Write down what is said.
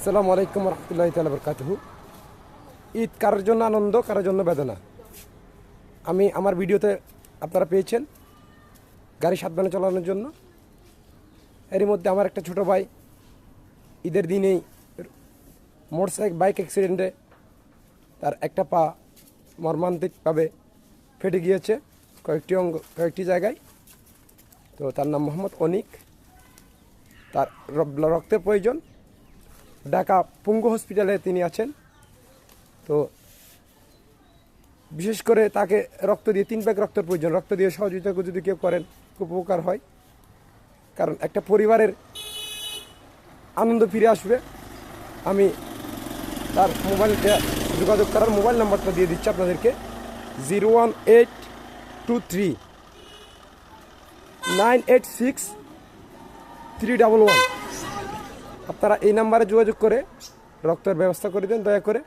আসসালামু আলাইকুম রহমতুল্লাহি তাআলা বারাকাতুহু। ঈদ কারোর জন্য আনন্দ, কারোর জন্য বেদনা। আমি আমার ভিডিওতে আপনারা পেয়েছেন গাড়ি সাবধানে চালানোর জন্য। এরই মধ্যে আমার একটা ছোট ভাই ঈদের দিনেই মোটরসাইকেল বাইক অ্যাক্সিডেন্টে তার একটা পা মর্মান্তিকভাবে ফেটে গিয়েছে কয়েকটি জায়গায়। তো তার নাম মোহাম্মদ অনিক। তার রক্তের প্রয়োজন। ঢাকা পঙ্গু হসপিটালে তিনি আছেন। তো বিশেষ করে তাকে রক্ত দিয়ে 3 ব্যাগ রক্তের প্রয়োজন। রক্ত দিয়ে সহযোগিতা যদি কেউ করেন খুব উপকার হয়, কারণ একটা পরিবারের আনন্দ ফিরে আসবে। আমি তার মোবাইলটা যোগাযোগ করার মোবাইল নাম্বারটা দিয়ে দিচ্ছি আপনাদেরকে, 01823986311। আপনারা এই নাম্বারে যোগাযোগ করে রক্তের ব্যবস্থা করে দেন দয়া করে।